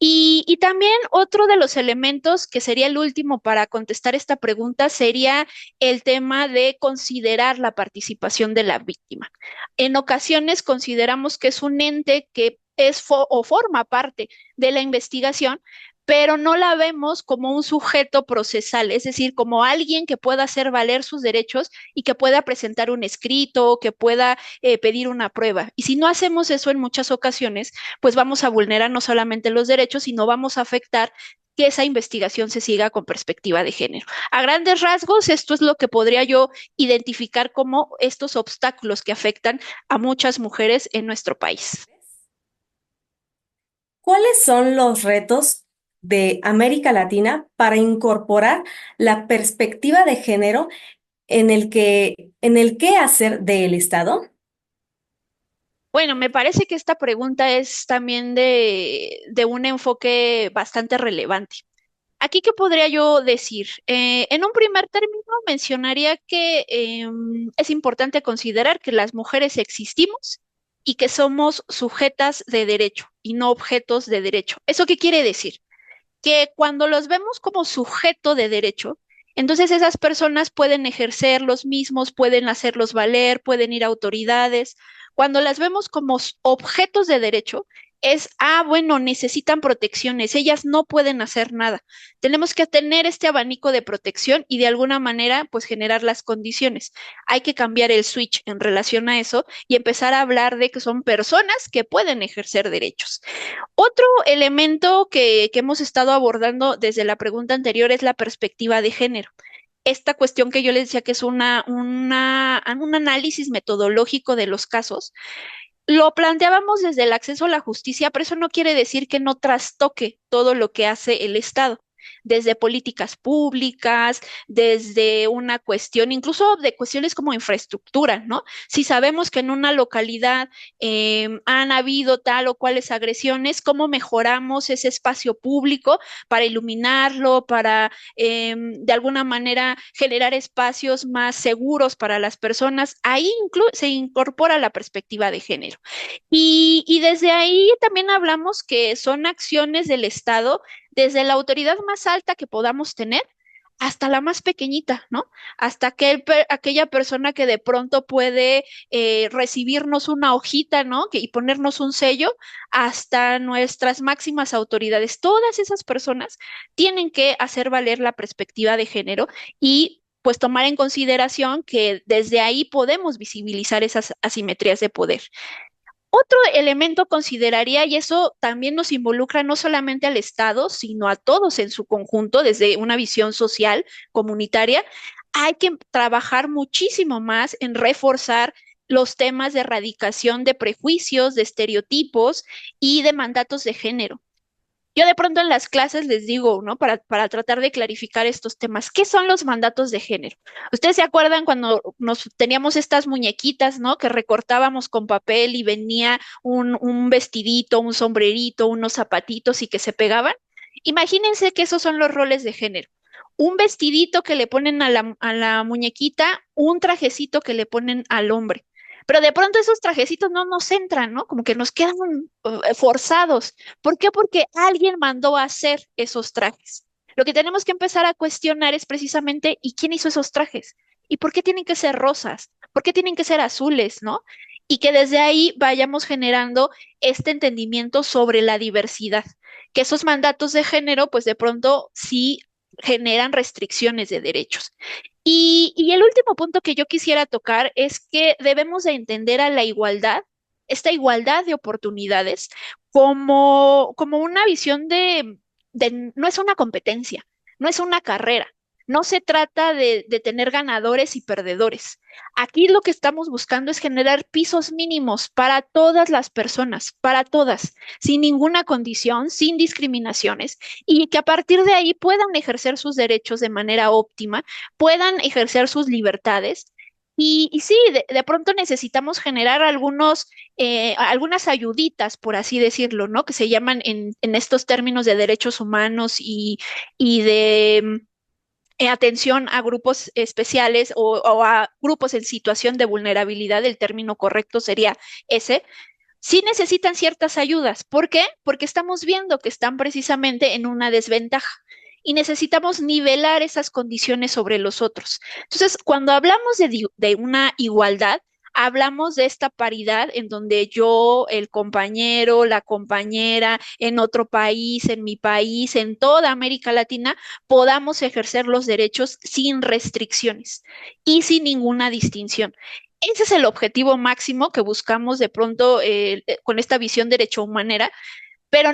Y también otro de los elementos que sería el último para contestar esta pregunta sería el tema de considerar la participación de la víctima. En ocasiones consideramos que es un ente que o forma parte de la investigación, pero no la vemos como un sujeto procesal, es decir, como alguien que pueda hacer valer sus derechos y que pueda presentar un escrito, que pueda pedir una prueba. Y si no hacemos eso en muchas ocasiones, pues vamos a vulnerar no solamente los derechos, sino vamos a afectar que esa investigación se siga con perspectiva de género. A grandes rasgos, esto es lo que podría yo identificar como estos obstáculos que afectan a muchas mujeres en nuestro país. ¿Cuáles son los retos de América Latina para incorporar la perspectiva de género en el qué hacer del Estado? Bueno, me parece que esta pregunta es también de un enfoque bastante relevante. Aquí, ¿qué podría yo decir? En un primer término, mencionaría que es importante considerar que las mujeres existimos y que somos sujetas de derecho y no objetos de derecho. ¿Eso qué quiere decir? Que cuando los vemos como sujeto de derecho, entonces esas personas pueden ejercer los mismos, pueden hacerlos valer, pueden ir a autoridades. Cuando las vemos como objetos de derecho, bueno, necesitan protecciones, ellas no pueden hacer nada. Tenemos que tener este abanico de protección y de alguna manera, pues generar las condiciones. Hay que cambiar el switch en relación a eso y empezar a hablar de que son personas que pueden ejercer derechos. Otro elemento que hemos estado abordando desde la pregunta anterior es la perspectiva de género. Esta cuestión que yo les decía que es un análisis metodológico de los casos, lo planteábamos desde el acceso a la justicia, pero eso no quiere decir que no trastoque todo lo que hace el Estado, desde políticas públicas, desde una cuestión, incluso de cuestiones como infraestructura, ¿no? Si sabemos que en una localidad han habido tal o cuales agresiones, ¿cómo mejoramos ese espacio público para iluminarlo, para de alguna manera generar espacios más seguros para las personas? Ahí se incorpora la perspectiva de género. Y desde ahí también hablamos que son acciones del Estado desde la autoridad más alta que podamos tener hasta la más pequeñita, ¿no? Hasta aquella persona que de pronto puede recibirnos una hojita, ¿no? Y ponernos un sello, hasta nuestras máximas autoridades. Todas esas personas tienen que hacer valer la perspectiva de género y pues tomar en consideración que desde ahí podemos visibilizar esas asimetrías de poder. Otro elemento consideraría, y eso también nos involucra no solamente al Estado, sino a todos en su conjunto, desde una visión social, comunitaria, hay que trabajar muchísimo más en reforzar los temas de erradicación de prejuicios, de estereotipos y de mandatos de género. Yo de pronto en las clases les digo, ¿no? Para tratar de clarificar estos temas, ¿qué son los mandatos de género? ¿Ustedes se acuerdan cuando nos teníamos estas muñequitas, ¿no? Que recortábamos con papel y venía un vestidito, un sombrerito, unos zapatitos y que se pegaban? Imagínense que esos son los roles de género. Un vestidito que le ponen a la muñequita, un trajecito que le ponen al hombre. Pero de pronto esos trajecitos no nos entran, ¿no? Como que nos quedan forzados. ¿Por qué? Porque alguien mandó a hacer esos trajes. Lo que tenemos que empezar a cuestionar es precisamente, ¿y quién hizo esos trajes? ¿Y por qué tienen que ser rosas? ¿Por qué tienen que ser azules, no? Y que desde ahí vayamos generando este entendimiento sobre la diversidad. Que esos mandatos de género, pues de pronto sí generan restricciones de derechos. Y el último punto que yo quisiera tocar es que debemos de entender a la igualdad, esta igualdad de oportunidades, como una visión no es una competencia, no es una carrera. No se trata de tener ganadores y perdedores. Aquí lo que estamos buscando es generar pisos mínimos para todas las personas, para todas, sin ninguna condición, sin discriminaciones, y que a partir de ahí puedan ejercer sus derechos de manera óptima, puedan ejercer sus libertades. Y sí, de pronto necesitamos generar algunas ayuditas, por así decirlo, ¿no? Que se llaman en estos términos de derechos humanos y de atención a grupos especiales o a grupos en situación de vulnerabilidad, el término correcto sería ese. Sí necesitan ciertas ayudas. ¿Por qué? Porque estamos viendo que están precisamente en una desventaja y necesitamos nivelar esas condiciones sobre los otros. Entonces, cuando hablamos de una igualdad, hablamos de esta paridad en donde yo, el compañero, la compañera, en otro país, en mi país, en toda América Latina, podamos ejercer los derechos sin restricciones y sin ninguna distinción. Ese es el objetivo máximo que buscamos de pronto con esta visión derecho humanera, pero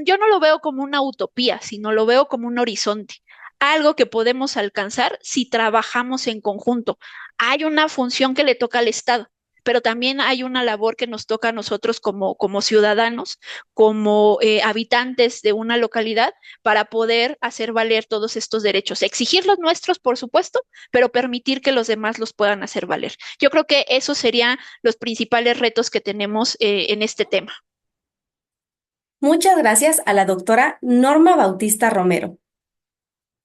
yo no lo veo como una utopía, sino lo veo como un horizonte, algo que podemos alcanzar si trabajamos en conjunto. Hay una función que le toca al Estado, pero también hay una labor que nos toca a nosotros como ciudadanos, como habitantes de una localidad, para poder hacer valer todos estos derechos. Exigir los nuestros, por supuesto, pero permitir que los demás los puedan hacer valer. Yo creo que esos serían los principales retos que tenemos en este tema. Muchas gracias a la doctora Norma Bautista Romero.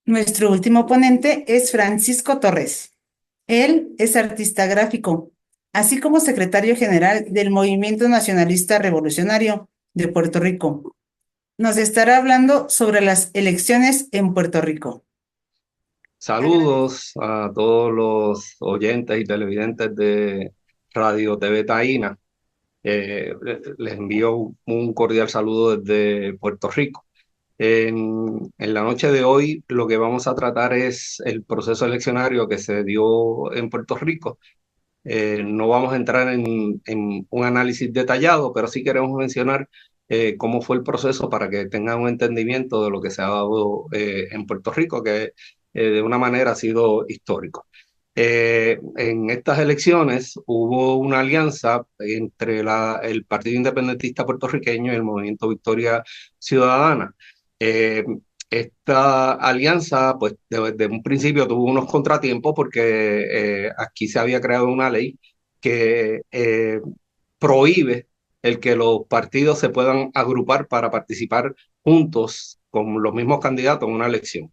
Nuestro último ponente es Francisco Torres. Él es artista gráfico, así como secretario general del Movimiento Nacionalista Revolucionario de Puerto Rico. Nos estará hablando sobre las elecciones en Puerto Rico. Saludos a todos los oyentes y televidentes de Radio TV Taína. Les envío un cordial saludo desde Puerto Rico. En la noche de hoy lo que vamos a tratar es el proceso eleccionario que se dio en Puerto Rico. No vamos a entrar en un análisis detallado, pero sí queremos mencionar cómo fue el proceso para que tengan un entendimiento de lo que se ha dado en Puerto Rico, que de una manera ha sido histórico. En estas elecciones hubo una alianza entre el Partido Independentista Puertorriqueño y el Movimiento Victoria Ciudadana. Esta alianza, pues, desde un principio tuvo unos contratiempos porque aquí se había creado una ley que prohíbe el que los partidos se puedan agrupar para participar juntos con los mismos candidatos en una elección.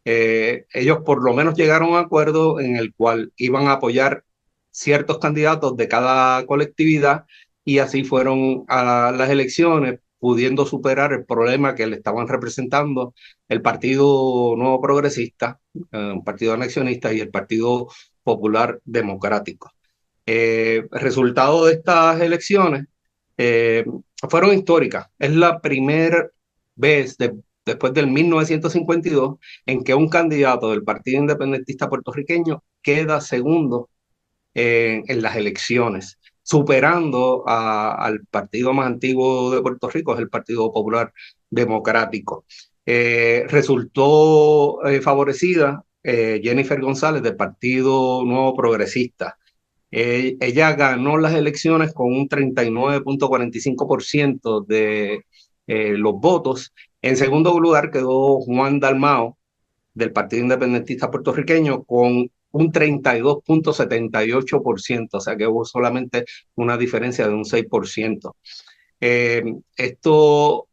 Ellos por lo menos llegaron a un acuerdo en el cual iban a apoyar ciertos candidatos de cada colectividad y así fueron a las elecciones, pudiendo superar el problema que le estaban representando el Partido Nuevo Progresista, un partido anexionista, y el Partido Popular Democrático. Resultado de estas elecciones fueron históricas. Es la primera vez después del 1952 en que un candidato del Partido Independentista Puertorriqueño queda segundo en las elecciones, superando al partido más antiguo de Puerto Rico, es el Partido Popular Democrático. Resultó favorecida Jennifer González del Partido Nuevo Progresista. Ella ganó las elecciones con un 39.45% de los votos. En segundo lugar quedó Juan Dalmao del Partido Independentista Puertorriqueño con un 32.78%, o sea que hubo solamente una diferencia de un 6%. Esto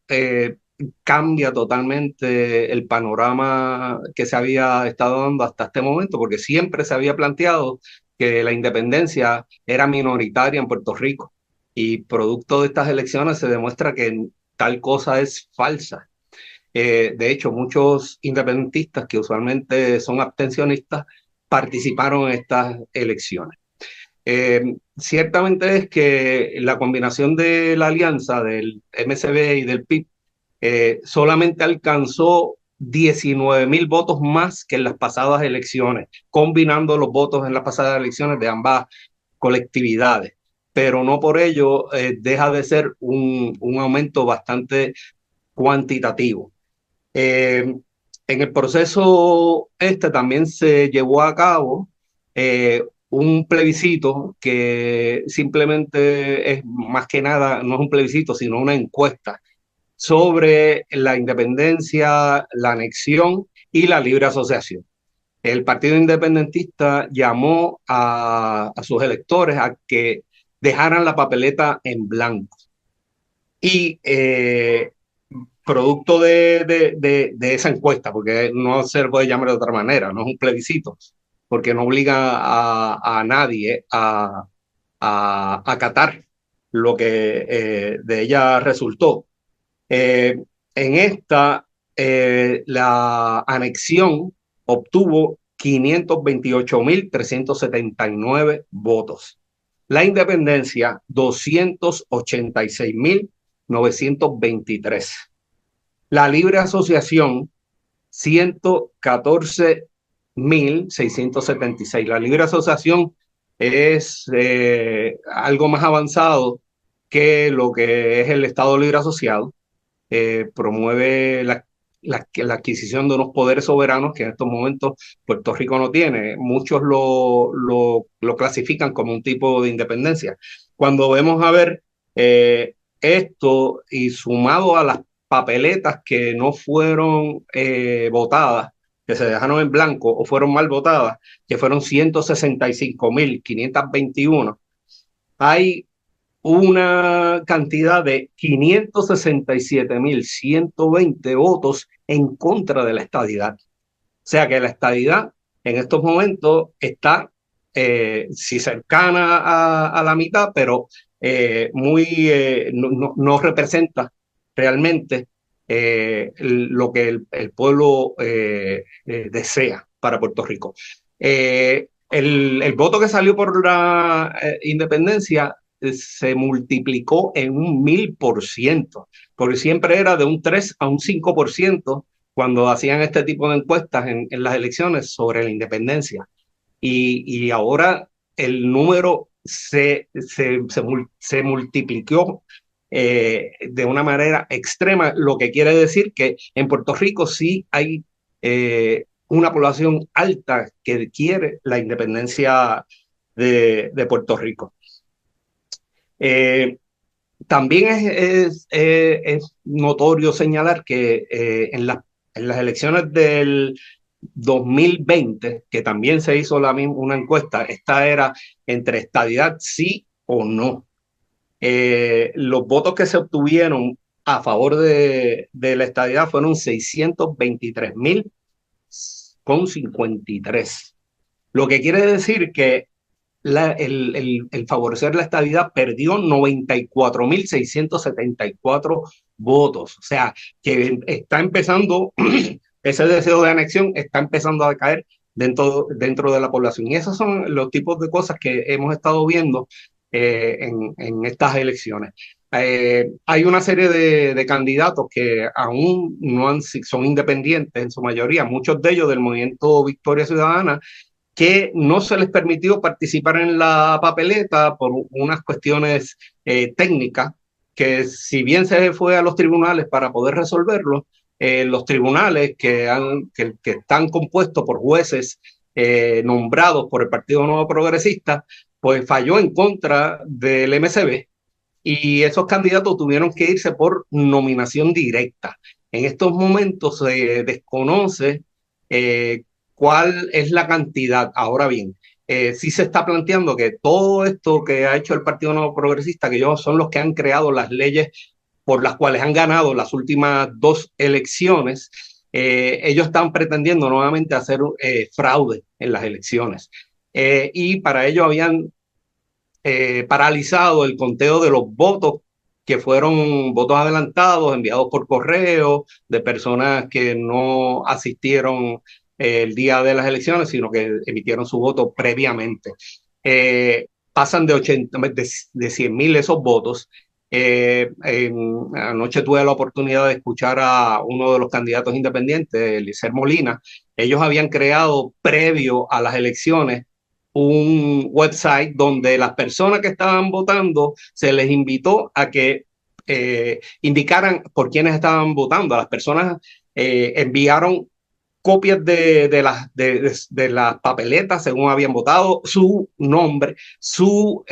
cambia totalmente el panorama que se había estado dando hasta este momento, porque siempre se había planteado que la independencia era minoritaria en Puerto Rico, y producto de estas elecciones se demuestra que tal cosa es falsa. De hecho, muchos independentistas que usualmente son abstencionistas participaron en estas elecciones. Ciertamente es que la combinación de la alianza del MSB y del PIB solamente alcanzó 19.000 votos más que en las pasadas elecciones, combinando los votos en las pasadas elecciones de ambas colectividades. Pero no por ello deja de ser un aumento bastante cuantitativo. En el proceso también se llevó a cabo un plebiscito que simplemente es más que nada, no es un plebiscito, sino una encuesta sobre la independencia, la anexión y la libre asociación. El Partido Independentista llamó a sus electores a que dejaran la papeleta en blanco. Y producto de esa encuesta, porque no se puede llamar de otra manera, no es un plebiscito, porque no obliga a nadie a acatar lo que de ella resultó. En esta, la anexión obtuvo 528.379 votos. La independencia, 286.923. La libre asociación, 114.676. La libre asociación es algo más avanzado que lo que es el Estado Libre Asociado. Promueve la adquisición de unos poderes soberanos que en estos momentos Puerto Rico no tiene. Muchos lo clasifican como un tipo de independencia. Cuando vemos a ver esto y sumado a las papeletas que no fueron votadas, que se dejaron en blanco o fueron mal votadas, que fueron 165.521, hay una cantidad de 567.120 votos en contra de la estadidad. O sea que la estadidad en estos momentos está, sí, cercana a la mitad, pero no representa realmente lo que el pueblo desea para Puerto Rico. El voto que salió por la independencia se multiplicó en un 1.000%, porque siempre era de un 3 a un 5% cuando hacían este tipo de encuestas en las elecciones sobre la independencia. Y ahora el número se multiplicó de una manera extrema, lo que quiere decir que en Puerto Rico sí hay una población alta que quiere la independencia de Puerto Rico. También es notorio señalar que en las elecciones del 2020, que también se hizo una encuesta, esta era entre estadidad sí o no. Los votos que se obtuvieron a favor de la estadidad fueron 623.053, lo que quiere decir que el favorecer la estadidad perdió 94.674 votos. O sea, que está empezando, ese deseo de anexión está empezando a caer dentro de la población. Y esos son los tipos de cosas que hemos estado viendo en estas elecciones. Hay una serie de candidatos que aún no son independientes en su mayoría, muchos de ellos del movimiento Victoria Ciudadana, que no se les permitió participar en la papeleta por unas cuestiones técnicas, que si bien se fue a los tribunales para poder resolverlo, los tribunales que están compuestos por jueces nombrados por el Partido Nuevo Progresista, pues falló en contra del MCB y esos candidatos tuvieron que irse por nominación directa. En estos momentos se desconoce cuál es la cantidad. Ahora bien, sí se está planteando que todo esto que ha hecho el Partido Nuevo Progresista, que ellos son los que han creado las leyes por las cuales han ganado las últimas 2 elecciones, ellos están pretendiendo nuevamente hacer fraude en las elecciones. Y para ello habían paralizado el conteo de los votos, que fueron votos adelantados enviados por correo de personas que no asistieron el día de las elecciones, sino que emitieron su voto previamente. Pasan de 100.000 esos votos Anoche tuve la oportunidad de escuchar a uno de los candidatos independientes, Eliezer Molina. Ellos habían creado, previo a las elecciones, un website donde las personas que estaban votando se les invitó a que indicaran por quiénes estaban votando. Las personas enviaron copias de las papeletas según habían votado, su nombre, su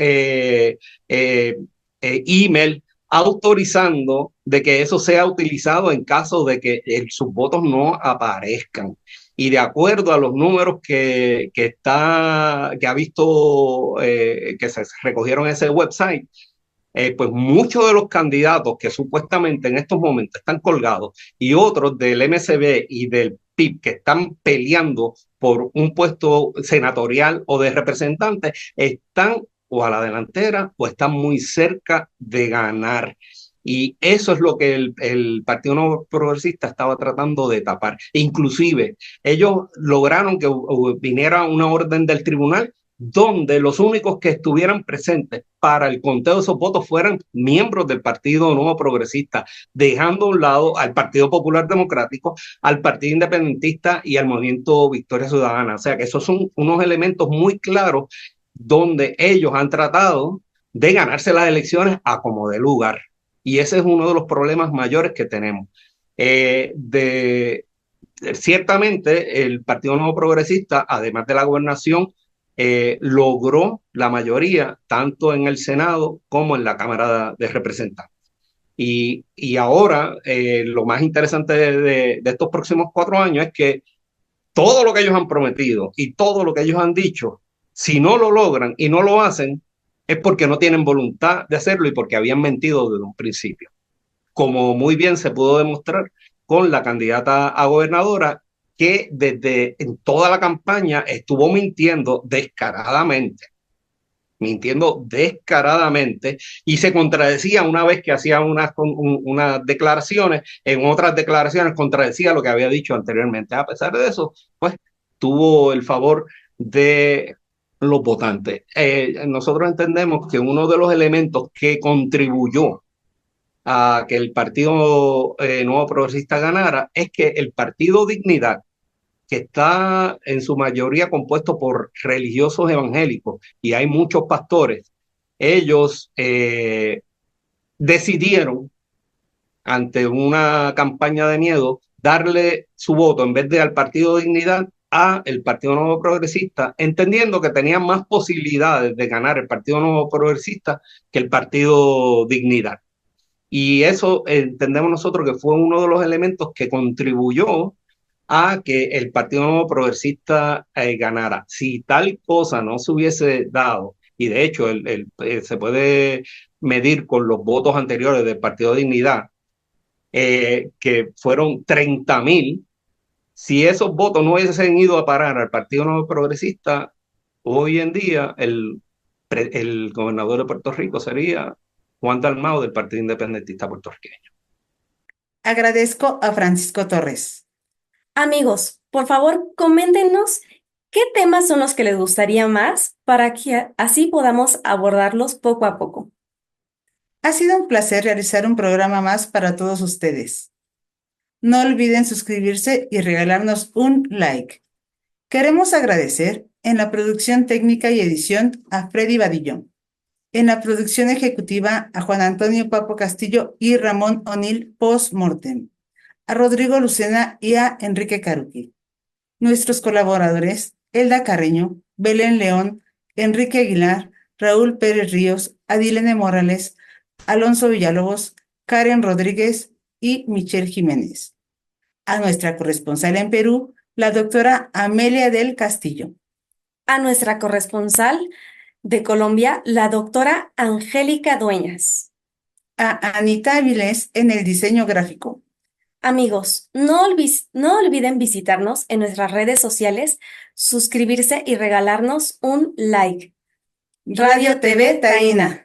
email, autorizando de que eso sea utilizado en caso de que sus votos no aparezcan. Y de acuerdo a los números que ha visto, que se recogieron en ese website, pues muchos de los candidatos que supuestamente en estos momentos están colgados y otros del MCB y del PIB que están peleando por un puesto senatorial o de representante están o a la delantera o están muy cerca de ganar. Y eso es lo que el Partido Nuevo Progresista estaba tratando de tapar. Inclusive, ellos lograron que viniera una orden del tribunal donde los únicos que estuvieran presentes para el conteo de esos votos fueran miembros del Partido Nuevo Progresista, dejando a un lado al Partido Popular Democrático, al Partido Independentista y al Movimiento Victoria Ciudadana. O sea que esos son unos elementos muy claros donde ellos han tratado de ganarse las elecciones a como de lugar. Y ese es uno de los problemas mayores que tenemos. Ciertamente, el Partido Nuevo Progresista, además de la gobernación, logró la mayoría tanto en el Senado como en la Cámara de Representantes. Y ahora lo más interesante de estos próximos 4 años es que todo lo que ellos han prometido y todo lo que ellos han dicho, si no lo logran y no lo hacen, es porque no tienen voluntad de hacerlo y porque habían mentido desde un principio. Como muy bien se pudo demostrar con la candidata a gobernadora, que desde en toda la campaña estuvo mintiendo descaradamente y se contradecía una vez que hacía unas declaraciones, en otras declaraciones contradecía lo que había dicho anteriormente. A pesar de eso, pues tuvo el favor de los votantes. Nosotros entendemos que uno de los elementos que contribuyó a que el Partido Nuevo Progresista ganara es que el Partido Dignidad, que está en su mayoría compuesto por religiosos evangélicos y hay muchos pastores, ellos decidieron, ante una campaña de miedo, darle su voto en vez de al Partido Dignidad a el Partido Nuevo Progresista, entendiendo que tenían más posibilidades de ganar el Partido Nuevo Progresista que el Partido Dignidad. Y eso entendemos nosotros que fue uno de los elementos que contribuyó a que el Partido Nuevo Progresista ganara. Si tal cosa no se hubiese dado, y de hecho se puede medir con los votos anteriores del Partido Dignidad, que fueron 30,000, si esos votos no hubiesen ido a parar al Partido Nuevo Progresista, hoy en día el gobernador de Puerto Rico sería Juan Dalmau del Partido Independentista Puertorriqueño. Agradezco a Francisco Torres. Amigos, por favor, coméntenos qué temas son los que les gustaría más para que así podamos abordarlos poco a poco. Ha sido un placer realizar un programa más para todos ustedes. No olviden suscribirse y regalarnos un like. Queremos agradecer en la producción técnica y edición a Freddy Vadillón, en la producción ejecutiva a Juan Antonio Papo Castillo y Ramón O'Neill Post-Mortem, a Rodrigo Lucena y a Enrique Caruqui. Nuestros colaboradores, Elda Carreño, Belén León, Enrique Aguilar, Raúl Pérez Ríos, Adilene Morales, Alonso Villalobos, Karen Rodríguez y Michelle Jiménez. A nuestra corresponsal en Perú, la doctora Amelia del Castillo. A nuestra corresponsal de Colombia, la doctora Angélica Dueñas. A Anita Avilés en el diseño gráfico. Amigos, no olviden visitarnos en nuestras redes sociales, suscribirse y regalarnos un like. Radio TV Taína.